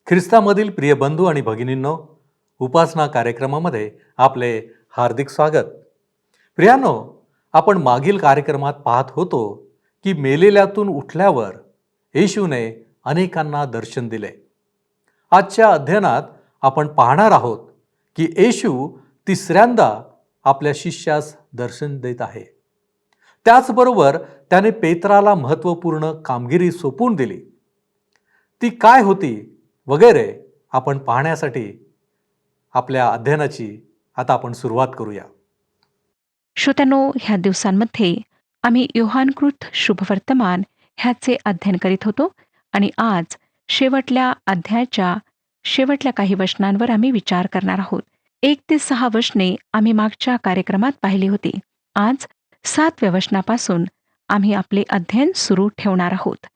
ख्रिस्तामधील प्रिय बंधू आणि भगिनींनो, उपासना कार्यक्रमामध्ये आपले हार्दिक स्वागत. प्रियानो, आपण मागील कार्यक्रमात पाहत होतो की मेलेल्यातून उठल्यावर येशूने अनेकांना दर्शन दिले. आजच्या अध्ययनात आपण पाहणार आहोत की येशू तिसऱ्यांदा आपल्या शिष्यास दर्शन देत आहे. त्याचबरोबर त्याने पेत्राला महत्त्वपूर्ण कामगिरी सोपवून दिली. ती काय होती वगैरे आपण पाहण्यासाठी आपल्या अध्ययनाची आता आपण सुरुवात करूया. श्रोत्यांनो, ह्या दिवसांमध्ये आम्ही योहानकृत शुभवर्तमान ह्याचे अध्ययन करीत होतो आणि आज शेवटल्या अध्यायाच्या शेवटल्या काही वचनांवर आम्ही विचार करणार आहोत. 1 ते 6 वचने आम्ही मागच्या कार्यक्रमात पाहिली होती. आज 7व्या वचनापासून आम्ही आपले अध्ययन सुरू ठेवणार आहोत.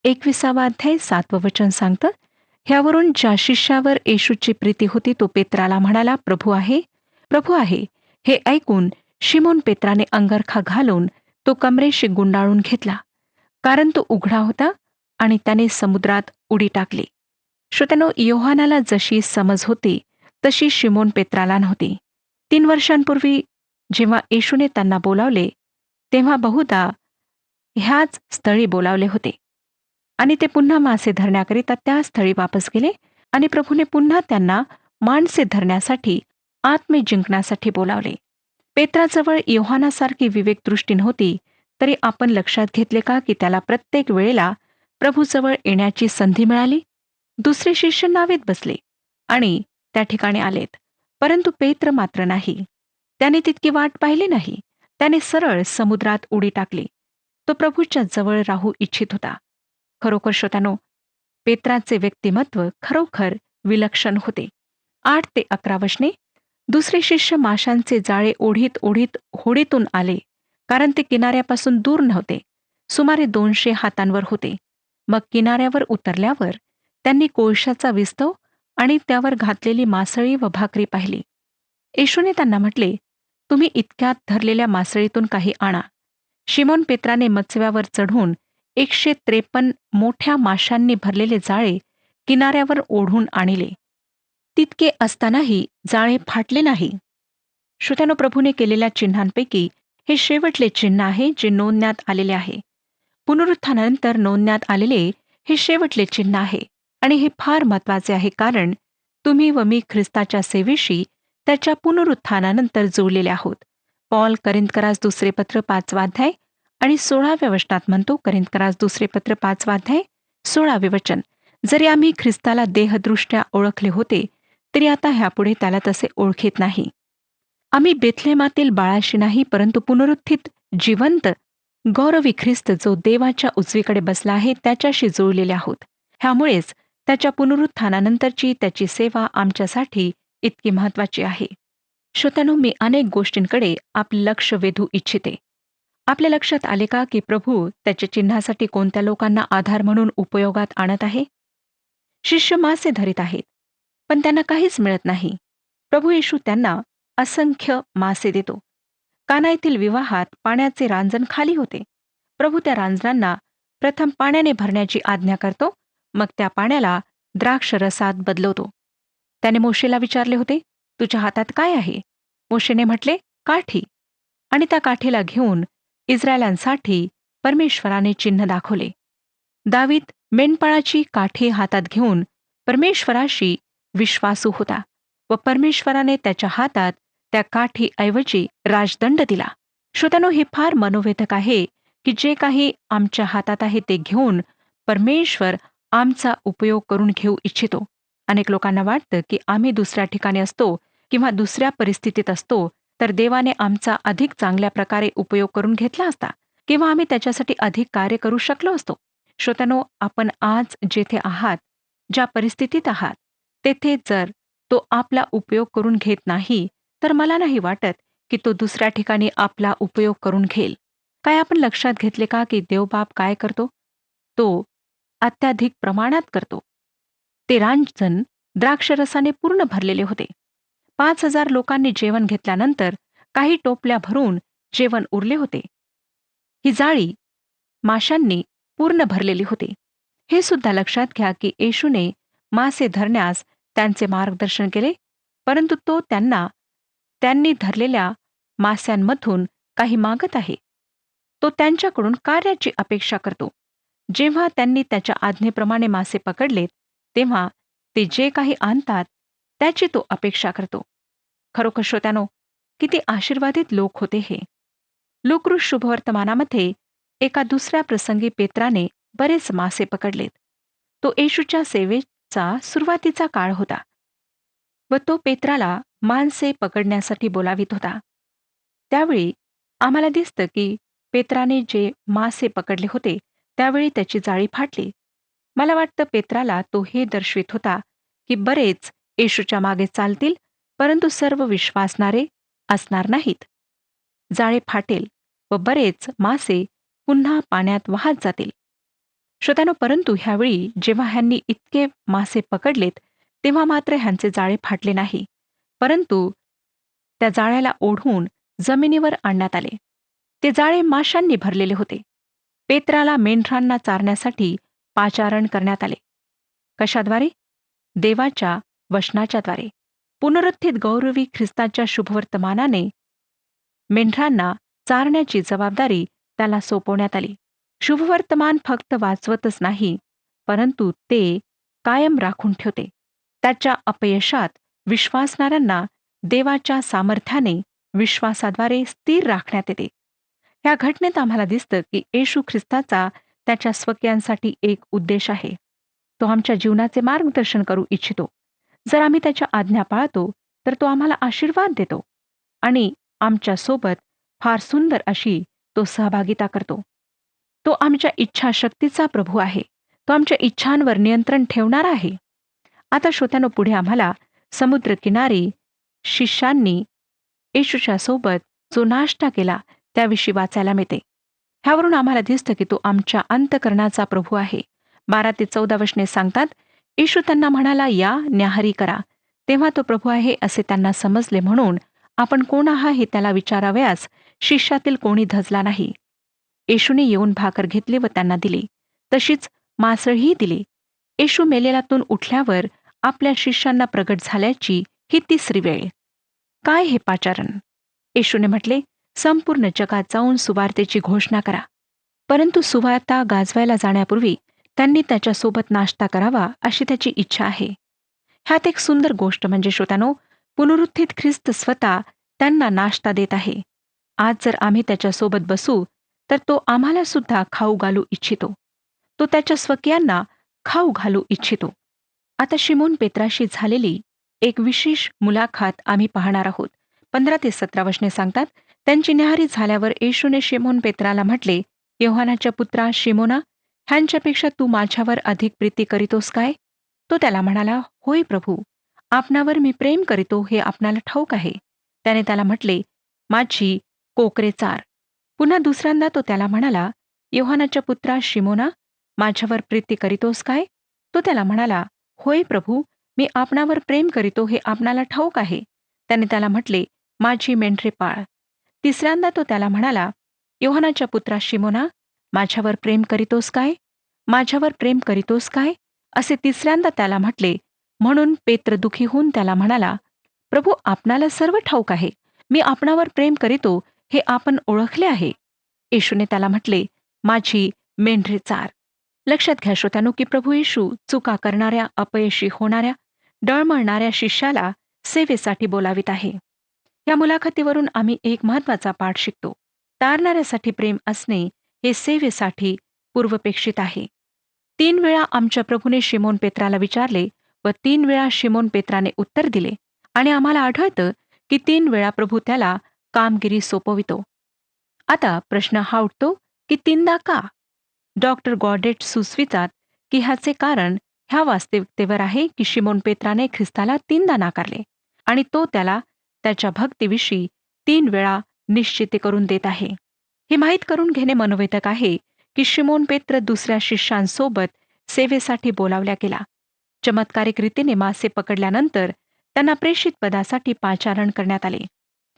21वा अध्याय 7वं वचन सांगतं, ह्यावरून ज्या शिष्यावर येशूची प्रीती होती तो पेत्राला म्हणाला, प्रभू आहे, प्रभू आहे. हे ऐकून शिमोन पेत्राने अंगरखा घालून तो कमरेशी गुंडाळून घेतला, कारण तो उघडा होता आणि त्याने समुद्रात उडी टाकली. श्रोत्यांनो, योहानाला जशी समज होती तशी शिमोन पेत्राला नव्हती. 3 वर्षांपूर्वी जेव्हा येशूने त्यांना बोलावले तेव्हा बहुधा ह्याच स्थळी बोलावले होते आणि ते पुन्हा मासे धरण्याकरिता त्या स्थळी वापस गेले आणि प्रभूने पुन्हा त्यांना माणसे धरण्यासाठी आत्मे जिंकण्यासाठी बोलावले. पेत्राजवळ योहानासारखी विवेकदृष्टी नव्हती, तरी आपण लक्षात घेतले का की त्याला प्रत्येक वेळेला प्रभूजवळ येण्याची संधी मिळाली. दुसरे शिष्य नावेत बसले आणि त्या ठिकाणी आलेत, परंतु पेत्र मात्र नाही. त्याने तितकी वाट पाहिली नाही. त्याने सरळ समुद्रात उडी टाकली. तो प्रभूच्या जवळ राहू इच्छित होता. खरोखर श्रोत्यानो, पेत्राचे व्यक्तिमत्व खरोखर विलक्षण होते. 8 ते 11 वचने, दुसरे शिष्य माशांचे जाळे ओढीत ओढीत होडीतून आले, कारण ते किनाऱ्यापासून दूर नव्हते, सुमारे 200 हातांवर होते. मग किनाऱ्यावर उतरल्यावर त्यांनी कोळशाचा विस्तव आणि त्यावर घातलेली मासळी व भाकरी पाहिली. येशूने त्यांना म्हटले, तुम्ही इतक्यात धरलेल्या मासळीतून काही आणा. शिमोन पेत्राने मत्स्यावर चढून 153 मोठ्या माशांनी भरलेले जाळे किनाऱ्यावर ओढून आणले. तितके असतानाही जाळे फाटले नाही. श्रोत्यानो, प्रभूने केलेल्या चिन्हांपैकी हे शेवटले चिन्ह आहे जे नोंदण्यात आलेले आहे. पुनरुत्थानानंतर नोंदण्यात आलेले हे शेवटले चिन्ह आहे आणि हे फार महत्वाचे आहे, कारण तुम्ही व मी ख्रिस्ताच्या सेवेशी त्याच्या पुनरुत्थानानंतर जोडलेले आहोत. पॉल करिंथकरास दुसरे पत्र 5वा अध्याय आणि 16व्या वचनात म्हणतो, करिंथकरास दुसरे पत्र 5वा अध्याय 16वे वचन, जरी आम्ही ख्रिस्ताला देहदृष्ट्या ओळखले होते तरी आता ह्यापुढे त्याला तसे ओळखीत नाही. आम्ही बेथलेमातील बाळाशी नाही, परंतु पुनरुत्थित जिवंत गौरवी ख्रिस्त जो देवाच्या उजवीकडे बसला आहे त्याच्याशी जुळलेले आहोत. ह्यामुळेच त्याच्या पुनरुत्थानानंतरची त्याची सेवा आमच्यासाठी इतकी महत्वाची आहे. श्रोत्यानो, मी अनेक गोष्टींकडे आपले लक्ष वेधू इच्छिते. आपल्या लक्षात आले का की प्रभू त्याच्या चिन्हासाठी कोणत्या लोकांना आधार म्हणून उपयोगात आणत आहे? शिष्य मासे धरीत आहेत, पण त्यांना काहीच मिळत नाही. प्रभू येशू त्यांना असंख्य मासे देतो. काना येथील विवाहात पाण्याचे रांजण खाली होते. प्रभू त्या रांजणांना प्रथम पाण्याने भरण्याची आज्ञा करतो, मग त्या पाण्याला द्राक्ष रसात बदलवतो. त्याने मोशेला विचारले होते, तुझ्या हातात काय आहे? मोशेने म्हटले, काठी. आणि त्या काठीला घेऊन इस्रायलांसाठी परमेश्वराने चिन्ह दाखवले. दावीद मेंढपाळाची काठी हातात घेऊन परमेश्वराशी विश्वासू होता व परमेश्वराने त्याच्या हातात त्या काठीऐवजी राजदंड दिला. श्रोत्यानो, हे फार मनोवेधक आहे की जे काही आमच्या हातात आहे ते घेऊन परमेश्वर आमचा उपयोग करून घेऊ इच्छितो. अनेक लोकांना वाटतं की आम्ही दुसऱ्या ठिकाणी असतो किंवा दुसऱ्या परिस्थितीत असतो तर देवाने आमचा अधिक चांगल्या प्रकारे उपयोग करून घेतला असता किंवा आम्ही त्याच्यासाठी अधिक कार्य करू शकलो असतो. श्रोत्यानो, आपण आज जेथे आहात, ज्या परिस्थितीत आहात, तेथे जर तो आपला उपयोग करून घेत नाही तर मला नाही वाटत की तो दुसऱ्या ठिकाणी आपला उपयोग करून घेईल. काय आपण लक्षात घेतले का की देवबाप काय करतो? तो अत्याधिक प्रमाणात करतो. ते रांजण द्राक्षरसाने पूर्ण भरलेले होते. 5,000 लोकांनी जेवण घेतल्यानंतर काही टोपल्या भरून जेवण उरले होते. ही जाळी माशांनी पूर्ण भरलेली होती. हे सुद्धा लक्षात घ्या की येशूने मासे धरण्यास त्यांचे मार्गदर्शन केले, परंतु तो त्यांनी धरलेल्या मास्यांमधून काही मागत आहे. तो त्यांच्याकडून कार्याची अपेक्षा करतो. जेव्हा त्यांनी त्याच्या आज्ञेप्रमाणे मासे पकडलेत, तेव्हा ते जे काही आणतात त्याची तो अपेक्षा करतो. खरोखर श्रोत्यानो, किती आशीर्वादित लोक होते हे. लूकरूस शुभवर्तमानामध्ये एका दुसऱ्या प्रसंगी पेत्राने बरेच मासे पकडलेत. तो येशूच्या सेवेचा सुरुवातीचा काळ होता व तो पेत्राला माणसे पकडण्यासाठी बोलावित होता. त्यावेळी आम्हाला दिसतं की पेत्राने जे मासे पकडले होते त्यावेळी त्याची जाळी फाटली. मला वाटतं पेत्राला तो हे दर्शवित होता की बरेच येशूच्या मागे चालतील, परंतु सर्व विश्वासणारे असणार नाहीत. जाळे फाटेल व बरेच मासे पुन्हा पाण्यात वाहत जातील. श्रोत्यानो, परंतु ह्यावेळी जेव्हा ह्यांनी इतके मासे पकडलेत, तेव्हा मात्र ह्यांचे जाळे फाटले नाही, परंतु त्या जाळ्याला ओढून जमिनीवर आणण्यात आले. ते जाळे माशांनी भरलेले होते. पेत्राला मेंढरांना चारण्यासाठी पाचारण करण्यात आले. कशाद्वारे? देवाच्या वचनाच्याद्वारे. पुनरुत्थित गौरवी ख्रिस्ताच्या शुभवर्तमानाने मेंढरांना चारण्याची जबाबदारी त्याला सोपवण्यात आली. शुभवर्तमान फक्त वाचवतच नाही, परंतु ते कायम राखून ठेवते. त्याच्या अपयशात विश्वासणाऱ्यांना देवाच्या सामर्थ्याने विश्वासाद्वारे स्थिर राखण्यात येते. या घटनेत आम्हाला दिसतं की येशू ख्रिस्ताचा त्याच्या स्वकीयांसाठी एक उद्देश आहे. तो आमच्या जीवनाचे मार्गदर्शन करू इच्छितो. जर आम्ही त्याच्या आज्ञा पाळतो तर तो आम्हाला आशीर्वाद देतो आणि आमच्या सोबत फार सुंदर अशी तो सहभागिता करतो. तो आमच्या इच्छाशक्तीचा प्रभू आहे. तो आमच्या इच्छांवर नियंत्रण ठेवणारा आहे. आता श्रोत्यानो, पुढे आम्हाला समुद्रकिनारी शिष्यांनी येशूच्या सोबत जो नाश्ता केला त्याविषयी वाचायला मिळते. ह्यावरून आम्हाला दिसतं की तो आमच्या अंतःकरणाचा प्रभू आहे. 12 ते 14 वचने सांगतात, येशू त्यांना म्हणाला, या न्याहारी करा. तेव्हा तो प्रभू आहे असे त्यांना समजले, म्हणून आपण कोण आहात हे त्याला विचारावयास शिष्यातील कोणी धजला नाही. येशूने येऊन भाकर घेतली व त्यांना दिली. तशीच मासळीही दिली. येशू मेलेल्यातून उठल्यावर आपल्या शिष्यांना प्रगट झाल्याची ही तिसरी वेळ. काय हे पाचारण? येशूने म्हटले, संपूर्ण जगात जाऊन सुवार्तेची घोषणा करा. परंतु सुवार्ता गाजवायला जाण्यापूर्वी त्यांनी त्याच्यासोबत नाश्ता करावा अशी त्याची इच्छा आहे. ह्यात एक सुंदर गोष्ट म्हणजे श्रोत्यानो, पुनरुत्थित ख्रिस्त स्वतः त्यांना नाश्ता देत आहे. आज जर आम्ही त्याच्यासोबत बसू तर तो आम्हाला सुद्धा खाऊ घालू इच्छितो. तो त्याच्या स्वकीयांना खाऊ घालू इच्छितो. आता शिमोन पेत्राशी झालेली एक विशेष मुलाखत आम्ही पाहणार आहोत. 15 ते 17 वचने सांगतात, त्यांची न्याहारी झाल्यावर येशूने शिमोन पेत्राला म्हटले, योहानाच्या पुत्रा शिमोना, ह्यांच्यापेक्षा तू माझ्यावर अधिक प्रीती करीतोस काय? तो त्याला म्हणाला, होय प्रभू, आपणावर मी प्रेम करीतो हे आपणाला ठाऊक आहे. त्याने त्याला म्हटले, माझी कोकरे चार. पुन्हा दुसऱ्यांदा तो त्याला म्हणाला, योहानाच्या पुत्रा शिमोना, माझ्यावर प्रीती करीतोस काय? तो त्याला म्हणाला, होय प्रभू, मी आपणावर प्रेम करीतो हे आपणाला ठाऊक आहे. त्याने त्याला म्हटले, माझी मेंढरे पाळ. तिसऱ्यांदा तो त्याला म्हणाला, योहानाच्या पुत्रा शिमोना, माझ्यावर प्रेम करीतोस काय? माझ्यावर प्रेम करीतोस काय? असे तिसऱ्यांदा त्याला म्हटले. म्हणून पेत्र दुःखी होऊन त्याला म्हणाला, प्रभू, आपणाला सर्व ठाऊक आहे. मी आपणावर प्रेम करीतो हे आपण ओळखले आहे. येशूने त्याला म्हटले, माझी मेंढरे चार. लक्षात घ्या श्रोत्यानो की प्रभू येशू चुका करणाऱ्या, अपयशी होणाऱ्या, डळमळणाऱ्या शिष्याला सेवेसाठी बोलावित आहे. या मुलाखतीवरून आम्ही एक महत्वाचा पाठ शिकतो. तारणाऱ्यासाठी प्रेम असणे हे सेवेसाठी पूर्वपेक्षित आहे. 3 वेळा आमच्या प्रभूने शिमोन पेत्राला विचारले व 3 वेळा शिमोन पेत्राने उत्तर दिले आणि आम्हाला आढळतं की 3 वेळा प्रभू त्याला कामगिरी सोपवितो. आता प्रश्न हा उठतो की 3दा का? डॉक्टर गॉडेट सुचवितात की ह्याचे कारण ह्या वास्तविकतेवर आहे की शिमोन पेत्राने ख्रिस्ताला 3दा नाकारले आणि तो त्याला त्याच्या भक्तीविषयी 3 वेळा निश्चिती करून देत आहे. हे माहीत करून घेणे मनोवेधक आहे की शिमोन पेत्र दुसऱ्या शिष्यांसोबत सेवेसाठी बोलावल्या गेला. चमत्कारिक रीतीने मासे पकडल्यानंतर त्यांना प्रेषित पदासाठी पाचारण करण्यात आले.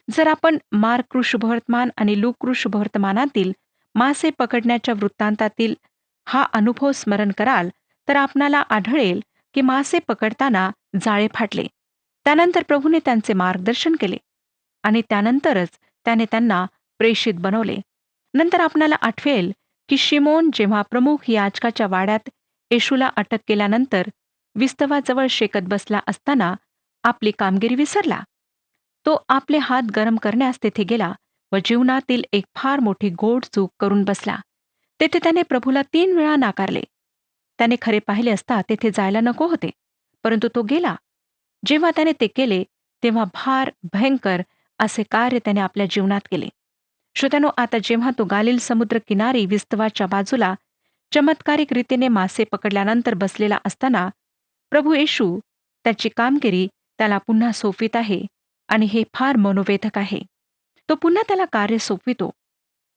जर आपण मार्क शुभवर्तमान आणि लूक शुभवर्तमानातील मासे पकडण्याच्या वृत्तांतातील हा अनुभव स्मरण कराल तर आपणाला आढळेल की मासे पकडताना जाळे फाटले. त्यानंतर प्रभूने त्यांचे मार्गदर्शन केले आणि त्यानंतरच त्याने त्यांना प्रेषित बनवले. नंतर आपणाला आठवेल की शिमोन जेव्हा प्रमुख याजकाच्या वाड्यात येशूला अटक केल्यानंतर विस्तवाजवळ शेकत बसला असताना आपली कामगिरी विसरला. तो आपले हात गरम करण्यास तेथे गेला व जीवनातील एक फार मोठी गोड चूक करून बसला. तेथे त्याने प्रभूला 3 वेळा नाकारले. त्याने खरे पाहिले असता तेथे जायला नको होते, परंतु तो गेला. जेव्हा त्याने ते केले, तेव्हा फार भयंकर असे कार्य त्याने आपल्या जीवनात केले. श्रोत्यानो, आता जेव्हा तो गालिल समुद्र किनारी विस्तवाच्या बाजूला चमत्कारिक रीतीने मासे पकडल्यानंतर बसलेला असताना प्रभू येशू त्याची कामगिरी त्याला पुन्हा सोपवित आहे आणि हे फार मनोवेधक आहे. तो पुन्हा त्याला कार्य सोपवितो.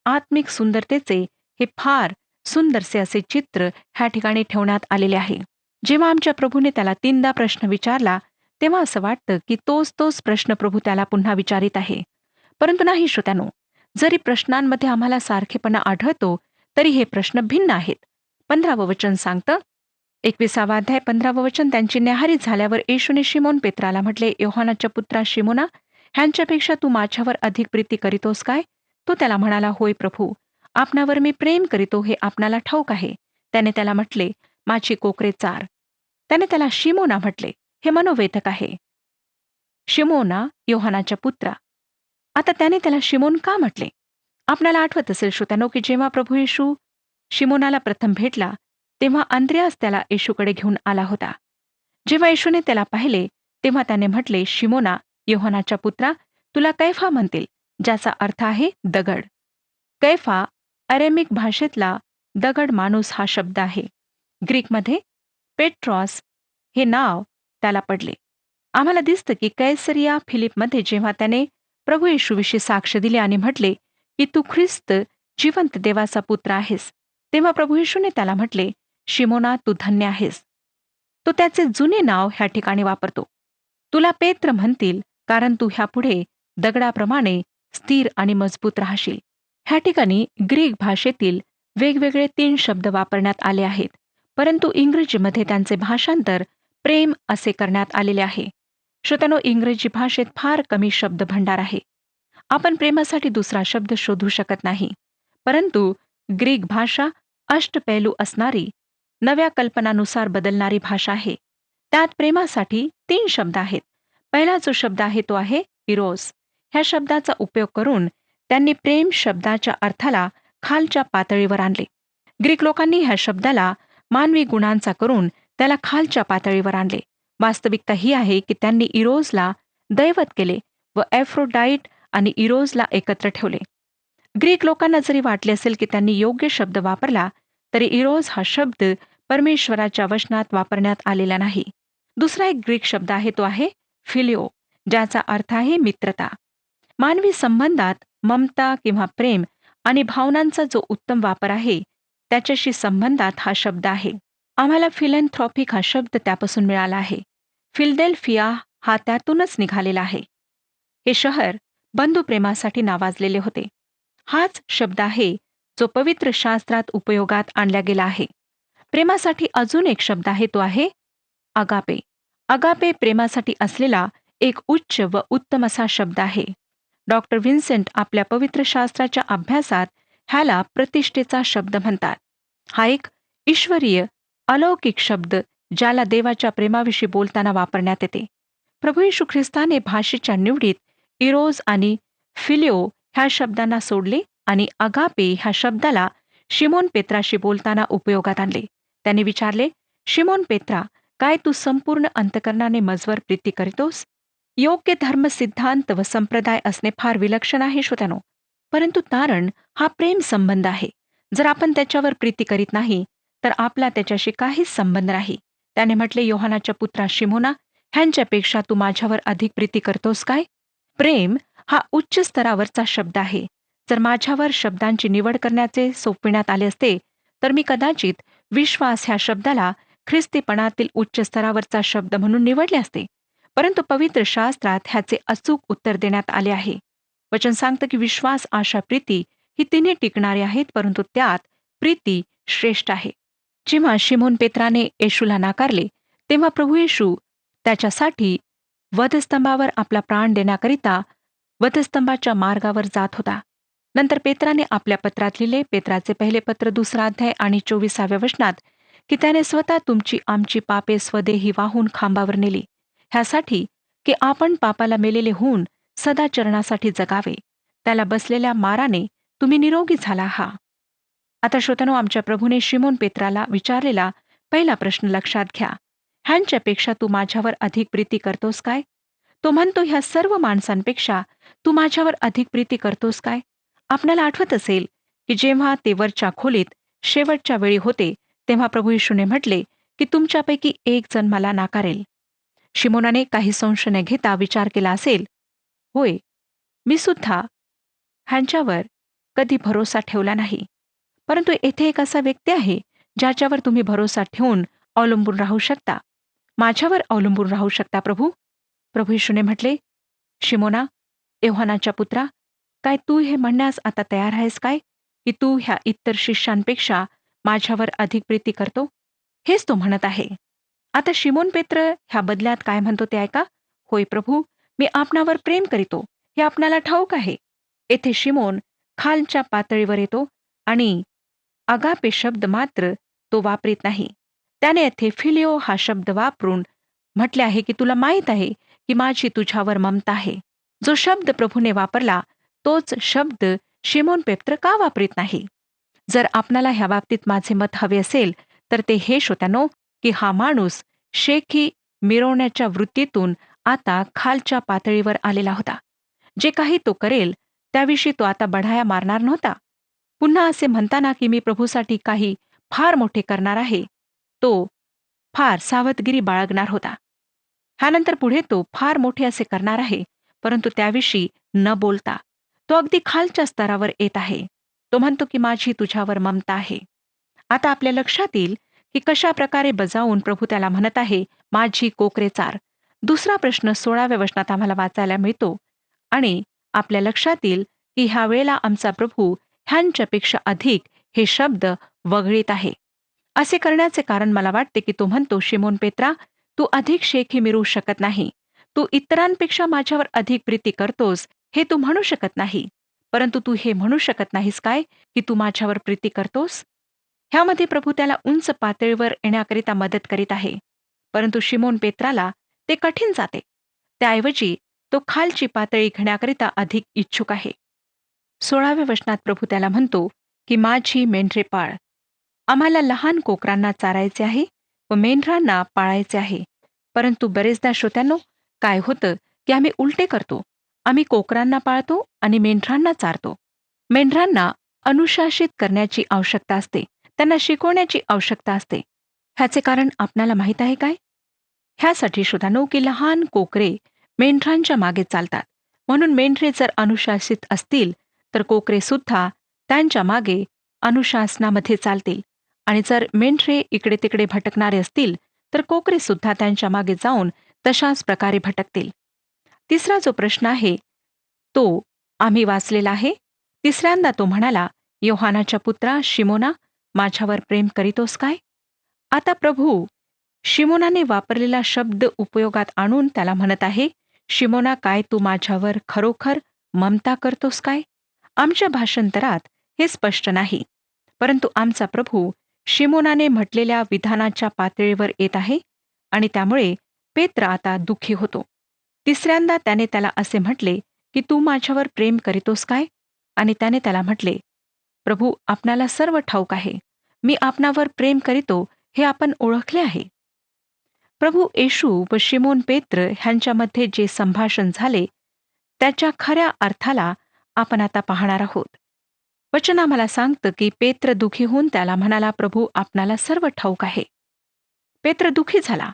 आत्मिक सुंदरतेचे हे फार सुंदरसे असे चित्र ह्या ठिकाणी ठेवण्यात आलेले आहे. जेव्हा आमच्या प्रभूने त्याला 3दा प्रश्न विचारला, तेव्हा असं वाटतं की तोच प्रश्न प्रभू त्याला पुन्हा विचारित आहे. परंतु नाही श्रोत्यानो, जरी प्रश्नांमध्ये आम्हाला सारखेपणा आढळतो, तरी हे प्रश्न भिन्न आहेत. 15वं वचन सांगतं, 21वा अध्याय 15वं वचन, त्यांची न्याहारी झाल्यावर येशूने शिमोन पेत्राला म्हटले, योहानाच्या पुत्रा शिमोना, ह्यांच्यापेक्षा तू माझ्यावर अधिक प्रीती करीतोस काय? तो त्याला म्हणाला, होय प्रभू, आपणावर मी प्रेम करीतो हे आपणाला ठाऊक आहे. त्याने त्याला म्हटले, माझी कोकरे चार. त्याने त्याला शिमोना म्हटले. हे मनोवेधक आहे. शिमोना, योहानाच्या पुत्रा. आता त्याने त्याला शिमोन का म्हटले? आपल्याला आठवत असेल श्रोत्यानो की जेव्हा प्रभू येशू शिमोनाला प्रथम भेटला, तेव्हा अंद्रियास त्याला येशूकडे घेऊन आला होता. जेव्हा येशूने त्याला पाहिले, तेव्हा त्याने म्हटले, शिमोना, योहानाच्या पुत्रा, तुला कैफा म्हणतील, ज्याचा अर्थ आहे दगड. कैफा अरेमिक भाषेतला दगड माणूस हा शब्द आहे. ग्रीकमध्ये पेट्रॉस हे नाव त्याला पडले. आम्हाला दिसतं की कैसरिया फिलिपमध्ये जेव्हा त्याने प्रभू येशूविषयी साक्ष दिली आणि म्हटले की तू ख्रिस्त जिवंत देवाचा पुत्र आहेस, तेव्हा प्रभू येशूने त्याला म्हटले, शिमोना, तू धन्य आहेस. तो त्याचे जुने नाव ह्या ठिकाणी वापरतो. तुला पेत्र म्हणतील, कारण तू ह्यापुढे दगडाप्रमाणे स्थिर आणि मजबूत राहशील. ह्या ठिकाणी ग्रीक भाषेतील वेगवेगळे 3 शब्द वापरण्यात आले आहेत, परंतु इंग्रजीमध्ये त्यांचे भाषांतर प्रेम असे करण्यात आलेले आहे. श्रोत्यानो, इंग्रजी भाषेत फार कमी शब्द भंडार आहे. आपण प्रेमासाठी दुसरा शब्द शोधू शकत नाही. परंतु ग्रीक भाषा अष्टपैलू असणारी, नव्या कल्पनानुसार बदलणारी भाषा आहे. त्यात प्रेमासाठी 3 शब्द आहेत. पहिला जो शब्द आहे तो आहे इरोस. ह्या शब्दाचा उपयोग करून त्यांनी प्रेम शब्दाच्या अर्थाला खालच्या पातळीवर आणले. ग्रीक लोकांनी ह्या शब्दाला मानवी गुणांचा करून त्याला खालच्या पातळीवर आणले. वास्तविकता ही आहे की त्यांनी इरोजला दैवत केले व एफ्रोडाईट आणि इरोजला एकत्र ठेवले. ग्रीक लोकांना जरी वाटले असेल की त्यांनी योग्य शब्द वापरला, तरी इरोज हा शब्द परमेश्वराच्या वचनात वापरण्यात आलेला नाही. दुसरा एक ग्रीक शब्द आहे तो आहे फिलिओ, ज्याचा अर्थ आहे मित्रता. मानवी संबंधात ममता किंवा प्रेम आणि भावनांचा जो उत्तम वापर आहे, त्याच्याशी संबंधात हा शब्द आहे. आम्हाला फिलॅन्थ्रॉपिक हा शब्द त्यापासून मिळाला आहे. फिलडेल्फिया हा त्यातूनच निघालेला आहे. हे शहर बंधुप्रेमासाठी नावाजलेले होते. हाच शब्द आहे जो पवित्र शास्त्रात उपयोगात आणला गेला आहे. प्रेमासाठी अजून एक शब्द आहे तो आहे अगापे. अगापे प्रेमासाठी असलेला एक उच्च व उत्तम असा शब्द आहे. डॉक्टर व्हिन्सेंट आपल्या पवित्र शास्त्राच्या अभ्यासात ह्याला प्रतिष्ठेचा शब्द म्हणतात. हा एक ईश्वरीय अलौकिक शब्द ज्याला देवाच्या प्रेमाविषयी बोलताना वापरण्यात येते. प्रभू येशू ख्रिस्ताने भाषेच्या निवडीत इरोज आणि फिलिओ ह्या शब्दांना सोडले आणि अगापे ह्या शब्दाला शिमोन पेत्राशी बोलताना उपयोगात आणले. त्याने विचारले, शिमोन पेत्रा, काय तू संपूर्ण अंतकरणाने मजवर प्रीती करीतोस? योग्य धर्म सिद्धांत व संप्रदाय असणे फार विलक्षण आहे श्रोत्यानो, परंतु तारण हा प्रेम संबंध आहे. जर आपण त्याच्यावर प्रीती करीत नाही, तर आपला त्याच्याशी काहीच संबंध नाही. त्याने म्हटले, योहानाच्या पुत्रा शिमोना, ह्यांच्यापेक्षा तू माझ्यावर अधिक प्रीती करतोस काय? प्रेम हा उच्च स्तरावरचा शब्द आहे. जर माझ्यावर शब्दांची निवड करण्याचे सोपविण्यात आले असते, तर मी कदाचित विश्वास ह्या शब्दाला ख्रिस्तीपणातील उच्च स्तरावरचा शब्द म्हणून निवडले असते. परंतु पवित्र शास्त्रात ह्याचे अचूक उत्तर देण्यात आले आहे. वचन सांगतं की विश्वास, आशा, प्रीती ही तिन्ही टिकणारी आहेत, परंतु त्यात प्रीती श्रेष्ठ आहे. जेव्हा शिमोन पेत्राने येशूला नाकारले, तेव्हा प्रभू येशू त्याच्यासाठी वधस्तंभावर आपला प्राण देण्याकरिता वधस्तंभाच्या मार्गावर जात होता. नंतर पेत्राने आपल्या पत्रात लिहिले, पेत्राचे पहिले पत्र 2 अध्याय आणि 24व्या वचनात, की त्याने स्वतः तुमची आमची पापे स्वदेही वाहून खांबावर नेली, ह्यासाठी की आपण पापाला मेलेले होऊन सदाचरणासाठी जगावे. त्याला बसलेल्या माराने तुम्ही निरोगी झाला आहात. आता श्रोत्यानो, आमच्या प्रभूने शिमोन पेत्राला विचारलेला पहिला प्रश्न लक्षात घ्या. ह्यांच्यापेक्षा तू माझ्यावर अधिक प्रीती करतोस काय? तो म्हणतो, ह्या सर्व माणसांपेक्षा तू माझ्यावर अधिक प्रीती करतोस काय? आपल्याला आठवत असेल की जेव्हा ते वरच्या खोलीत शेवटच्या वेळी होते, तेव्हा प्रभू येशूने म्हटले की तुमच्यापैकी एक जण मला नाकारेल. शिमोनाने काही संशय न घेता विचार केला असेल, होय, मी सुद्धा ह्यांच्यावर कधी भरोसा ठेवला नाही. परंतु येथे एक असा व्यक्ती आहे ज्याच्यावर तुम्ही भरोसा ठेवून अवलंबून राहू शकता. माझ्यावर अवलंबून राहू शकता प्रभू. प्रभू येशूने म्हटले, शिमोना, योहानाच्या पुत्रा, काय तू हे म्हणण्यास आता तयार आहेस काय की तू ह्या इतर शिष्यांपेक्षा माझ्यावर अधिक प्रीती करतो? हेच तो म्हणत आहे. आता शिमोन पेत्र ह्या बदल्यात काय म्हणतो ते ऐका. होय प्रभू, मी आपणावर प्रेम करीतो, हे आपणाला ठाऊक आहे. येथे शिमोन खालच्या पातळीवर येतो आणि अगापे शब्द मात्र तो वापरीत नाही. त्याने येथे फिलिओ हा शब्द वापरून म्हटले आहे की तुला माहीत आहे की माझी तुझ्यावर ममता आहे. जो शब्द प्रभूने वापरला तोच शब्द शिमोन पेत्र का वापरीत नाही? जर आपणाला ह्या बाबतीत माझे मत हवे असेल तर ते हे श्रोत्यानो, की हा माणूस शेखी मिरवण्याच्या वृत्तीतून आता खालच्या पातळीवर आलेला होता. जे काही तो करेल त्याविषयी तो आता बढाया मारणार नव्हता. पुन्हा असे म्हणताना की मी प्रभूसाठी काही फार मोठे करणार आहे, तो फार सावधगिरी बाळगणार होता. ह्यानंतर पुढे तो फार मोठे असे करणार आहे, परंतु त्याविषयी न बोलता तो अगदी खालच्या स्तरावर येत आहे. तो म्हणतो की माझी तुझ्यावर ममता आहे. आता आपल्या लक्षात येईल की कशा प्रकारे बजावून प्रभू त्याला म्हणत आहे, माझी कोकरे चार. दुसरा प्रश्न 16व्या वचनात आम्हाला वाचायला मिळतो आणि आपल्या लक्षात येईल की ह्या वेळेला आमचा प्रभू ह्यांच्यापेक्षा अधिक हे शब्द वगळीत आहे. असे करण्याचे कारण मला वाटते की तो म्हणतो, शिमोन पेत्रा, तू अधिक शेखी मिरवू शकत नाही. तू इतरांपेक्षा माझ्यावर अधिक प्रीती करतोस हे तू म्हणू शकत नाही. परंतु तू हे म्हणू शकत नाहीस काय की तू माझ्यावर प्रीती करतोस? ह्यामध्ये प्रभू त्याला उंच पातळीवर येण्याकरिता मदत करीत आहे. परंतु शिमोन पेत्राला ते कठीण जाते. त्याऐवजी तो खालची पातळी घेण्याकरिता अधिक इच्छुक आहे. 16व्या वचनात प्रभू त्याला म्हणतो की माझी मेंढरे पाळ. आम्हाला लहान कोकरांना चारायचे आहे व मेंढरांना पाळायचे आहे. परंतु बरेचदा श्रोत्यांनो, काय होतं की आम्ही उलटे करतो. आम्ही कोकरांना पाळतो आणि मेंढरांना चारतो. मेंढरांना अनुशासित करण्याची आवश्यकता असते, त्यांना शिकवण्याची आवश्यकता असते. ह्याचे कारण आपणाला माहीत आहे काय? ह्यासाठी श्रोत्यांनो, की लहान कोकरे मेंढरांच्या मागे चालतात. म्हणून मेंढरे जर अनुशासित असतील तर कोकरे सुद्धा त्यांच्या मागे अनुशासनामध्ये चालतील. आणि जर मेंढरे इकडे तिकडे भटकणारे असतील तर कोकरे सुद्धा त्यांच्या मागे जाऊन तशाच प्रकारे भटकतील. तिसरा जो प्रश्न आहे तो आम्ही वाचलेला आहे. तिसऱ्यांदा तो म्हणाला, योहानाच्या पुत्रा शिमोना, माझ्यावर प्रेम करीतोस काय? आता प्रभू शिमोनाने वापरलेला शब्द उपयोगात आणून त्याला म्हणत आहे, शिमोना, काय तू माझ्यावर खरोखर ममता करतोस काय? आमच्या भाषांतरात हे स्पष्ट नाही, परंतु आमचा प्रभू शिमोनाने म्हटलेल्या विधानाच्या पातळीवर येत आहे आणि त्यामुळे पेत्र आता दुःखी होतो. तिसऱ्यांदा त्याने त्याला असे म्हटले की तू माझ्यावर प्रेम करीतोस काय? आणि त्याने त्याला म्हटले, प्रभू, आपणाला सर्व ठाऊक आहे, मी आपणावर प्रेम करीतो हे आपण ओळखले आहे. प्रभू येशू व शिमोन पेत्र ह्यांच्यामध्ये जे संभाषण झाले त्याच्या खऱ्या अर्थाला आपण आता पाहणार आहोत. वचन आम्हाला सांगतं की पेत्र दुःखी होऊन त्याला म्हणाला, प्रभू, आपणाला सर्व ठाऊक आहे. पेत्र दुःखी झाला.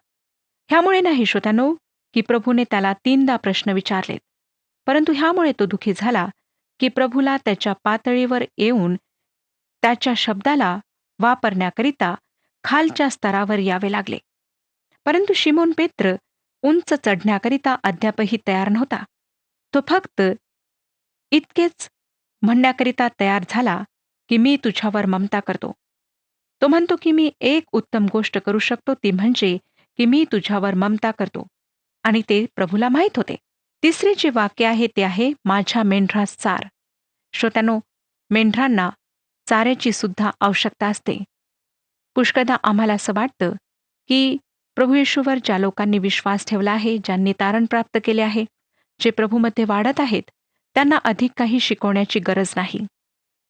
ह्यामुळे नाही श्रोत्यानो की प्रभूने त्याला 3दा प्रश्न विचारलेत, परंतु ह्यामुळे तो दुःखी झाला की प्रभूला त्याच्या पातळीवर येऊन त्याच्या शब्दाला वापरण्याकरिता खालच्या स्तरावर यावे लागले. परंतु शिमोन पेत्र उंच चढण्याकरिता अद्यापही तयार नव्हता. तो फक्त इतकेच म्हणण्याकरिता तयार झाला की मी तुझ्यावर ममता करतो. तो म्हणतो की मी एक उत्तम गोष्ट करू शकतो, ती म्हणजे की मी तुझ्यावर ममता करतो. आणि ते प्रभूला माहीत होते. तिसरे जे वाक्य आहे ते आहे, माझ्या मेंढरास चार. श्रोत्यानो, मेंढरांना चाऱ्याची सुद्धा आवश्यकता असते. पुष्कळदा आम्हाला असं वाटतं, की प्रभू येशूवर ज्या लोकांनी विश्वास ठेवला आहे, ज्यांनी तारण प्राप्त केले आहे, जे प्रभूमध्ये वाढत आहेत, त्यांना अधिक काही शिकवण्याची गरज नाही.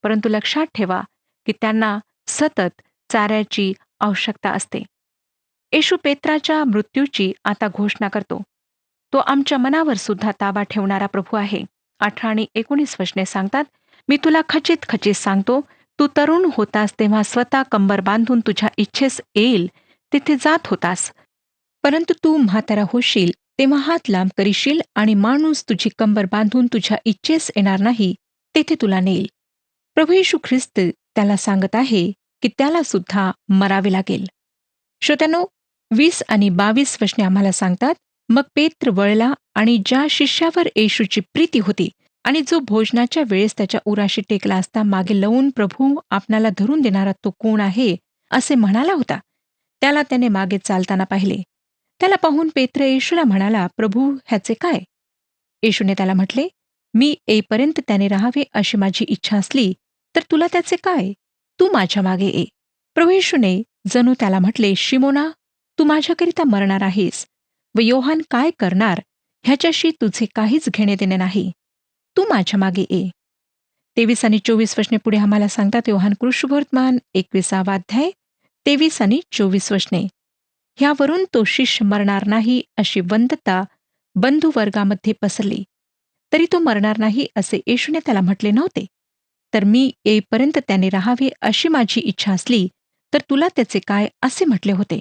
परंतु लक्षात ठेवा, की त्यांना सतत चाऱ्याची आवश्यकता असते. येशू पेत्राच्या मृत्यूची आता घोषणा करतो. तो आमच्या मनावर सुद्धा ताबा ठेवणारा प्रभू आहे. 18 आणि 19 वचने सांगतात, मी तुला खचित खचित सांगतो, तू तरुण होतास तेव्हा स्वतः कंबर बांधून तुझ्या इच्छेस येईल तिथे जात होतास. परंतु तू म्हातारा होशील तेव्हा हात लांब करीशील आणि माणूस तुझी कंबर बांधून तुझ्या इच्छेस येणार नाही तेथे तुला नेईल. प्रभू येशू ख्रिस्त त्याला सांगत आहे की त्याला सुद्धा मरावे लागेल. श्रोत्यानो, 20 आणि 22 वचने आम्हाला सांगतात, मग पेत्र वळला आणि ज्या शिष्यावर येशूची प्रीती होती आणि जो भोजनाच्या वेळेस त्याच्या उराशी टेकला असता मागे लावून प्रभू आपणाला धरून देणारा तो कोण आहे असे म्हणाला होता, त्याला त्याने मागे चालताना पाहिले. त्याला पाहून पेत्र येशूला म्हणाला, प्रभू ह्याचे काय? येशूने त्याला म्हटले, मी येईपर्यंत त्याने राहावे अशी माझी इच्छा असली तर तुला त्याचे काय? तू माझ्या मागे ये. प्रभू येशूने जणू त्याला म्हटले, शिमोना, तू माझ्याकरिता मरणार आहेस व योहान काय करणार ह्याच्याशी तुझे काहीच घेणे देणे नाही. तू माझ्या मागे ये. 23 आणि 24 वचने पुढे आम्हाला सांगतात, योहान कृष्णवर्तमान 21 अध्याय 23 आणि 24 वचने. ह्यावरून तो शिष्य मरणार नाही अशी वंदता बंधुवर्गामध्ये पसरली. तरी तो मरणार नाही असे येशूने त्याला म्हटले नव्हते. तर मी येईपर्यंत त्याने राहावे अशी माझी इच्छा असली तर तुला त्याचे काय असे म्हटले होते.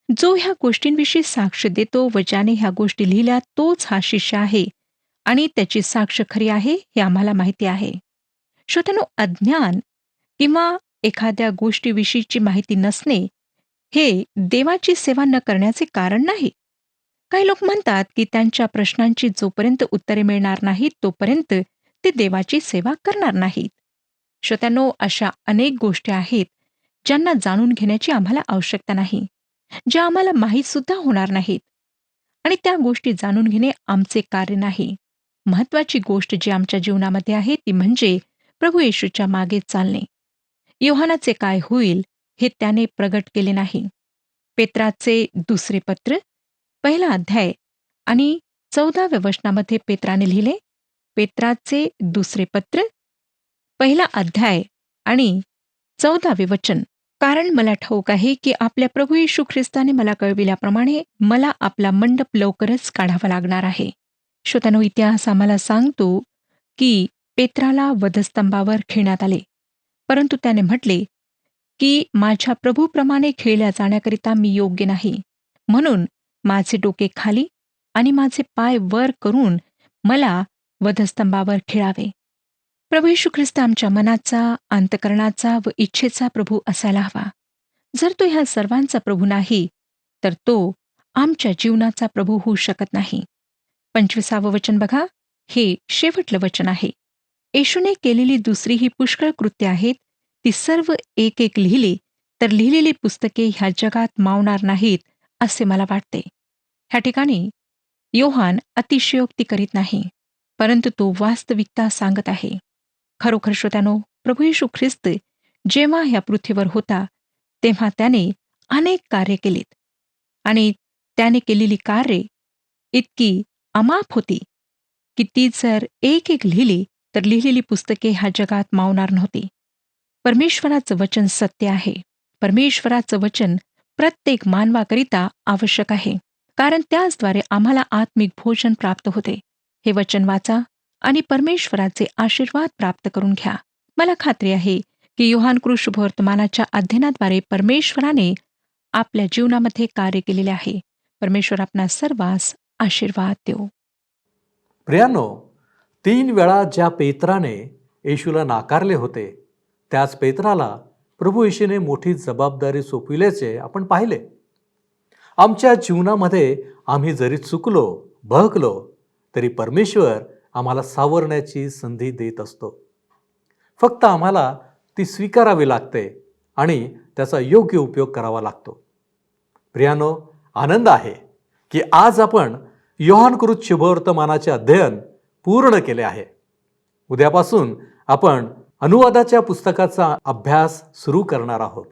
जो ह्या गोष्टींविषयी साक्ष देतो व ज्याने ह्या गोष्टी लिहिल्या तोच हा शिष्य आहे आणि त्याची साक्ष खरी आहे हे आम्हाला माहिती आहे. श्रोत्यानो, अज्ञान किंवा एखाद्या गोष्टीविषयीची माहिती नसणे हे देवाची सेवा न करण्याचे कारण नाही. काही लोक म्हणतात की त्यांच्या प्रश्नांची जोपर्यंत उत्तरे मिळणार नाहीत तोपर्यंत ते देवाची सेवा करणार नाहीत. श्रोत्यानो, अशा अनेक गोष्टी आहेत ज्यांना जाणून घेण्याची आम्हाला आवश्यकता नाही, ज्या आम्हाला माहीत सुद्धा होणार नाहीत. आणि त्या गोष्टी जाणून घेणे आमचे कार्य नाही. महत्वाची गोष्ट जी आमच्या जीवनामध्ये आहे ती म्हणजे प्रभू येशूच्या मागे चालणे. योहानाचे काय होईल हे त्याने प्रगट केले नाही. पेत्राचे दुसरे पत्र 1 अध्याय आणि 14व्या वचनामध्ये पेत्राने लिहिले, पेत्राचे दुसरे पत्र 1 अध्याय आणि 14वे वचन. कारण मला ठाऊक आहे की आपल्या प्रभू येशू ख्रिस्ताने मला कळविल्याप्रमाणे मला आपला मंडप लवकरच काढावा लागणार आहे. श्रोत्यानो, इतिहास आम्हाला सांगतो की पेत्राला वधस्तंभावर खिळण्यात आले, परंतु त्याने म्हटले की माझ्या प्रभूप्रमाणे खिळल्या जाण्याकरिता मी योग्य नाही, म्हणून माझे डोके खाली आणि माझे पाय वर करून मला वधस्तंभावर खिळावे. प्रभू येशू ख्रिस्त आमच्या मनाचा, अंतकरणाचा व इच्छेचा प्रभू असायला हवा. जर तो ह्या सर्वांचा प्रभू नाही तर तो आमच्या जीवनाचा प्रभू होऊ शकत नाही. 25वं वचन बघा, हे शेवटलं वचन आहे. येशूने केलेली दुसरी ही पुष्कळ कृत्य आहेत, ती सर्व एक एक लिहिली तर लिहिलेली पुस्तके ह्या जगात मावणार नाहीत असे मला वाटते. ह्या ठिकाणी योहान अतिशयोक्ती करीत नाही, परंतु तो वास्तविकता सांगत आहे. खरोखर श्रोत्यानो, प्रभू येशू ख्रिस्त जेव्हा ह्या पृथ्वीवर होता तेव्हा त्याने अनेक कार्य केलीत आणि त्याने केलेली कार्ये इतकी अमाप होती की ती जर एक एक लिहिली तर लिहिलेली पुस्तके ह्या जगात मावणार नव्हती. परमेश्वराचं वचन सत्य आहे. परमेश्वराचं वचन प्रत्येक मानवाकरिता आवश्यक आहे, कारण त्याचद्वारे आम्हाला आत्मिक भोजन प्राप्त होते. हे वचन वाचा आणि परमेश्वराचे आशीर्वाद प्राप्त करून घ्या. मला खात्री आहे की योहान कृष्णवर्तमानाच्या अध्ययनाद्वारे परमेश्वराने आपल्या जीवनामध्ये कार्य केलेले आहे. परमेश्वर आपणा सर्वांस आशीर्वाद देव. प्रियानो, 3 वेळा ज्या पेत्राने येशूला नाकारले होते त्याच पेत्राला प्रभू येशूने मोठी जबाबदारी सोपविल्याचे आपण पाहिले. आमच्या जीवनामध्ये आम्ही जरी चुकलो, बहकलो तरी परमेश्वर आम्हाला सावरण्याची संधी देत असतो. फक्त आम्हाला ती स्वीकारावी लागते आणि त्याचा योग्य उपयोग करावा लागतो. प्रियानो, आनंद आहे की आज आपण योहानकृत शुभवर्तमानाचे अध्ययन पूर्ण केले आहे. उद्यापासून आपण अनुवादाच्या पुस्तकाचा अभ्यास सुरू करणार आहोत.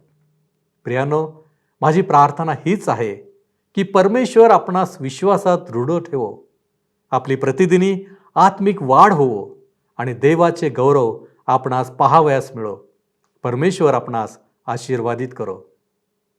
प्रियानो, माझी प्रार्थना हीच आहे की परमेश्वर आपणास विश्वासात दृढ ठेवो, आपली प्रतिदिनी आत्मिक वाढ होवो आणि देवाचे गौरव आपणास पाहावयास मिळो. परमेश्वर आपणास आशीर्वादित करो.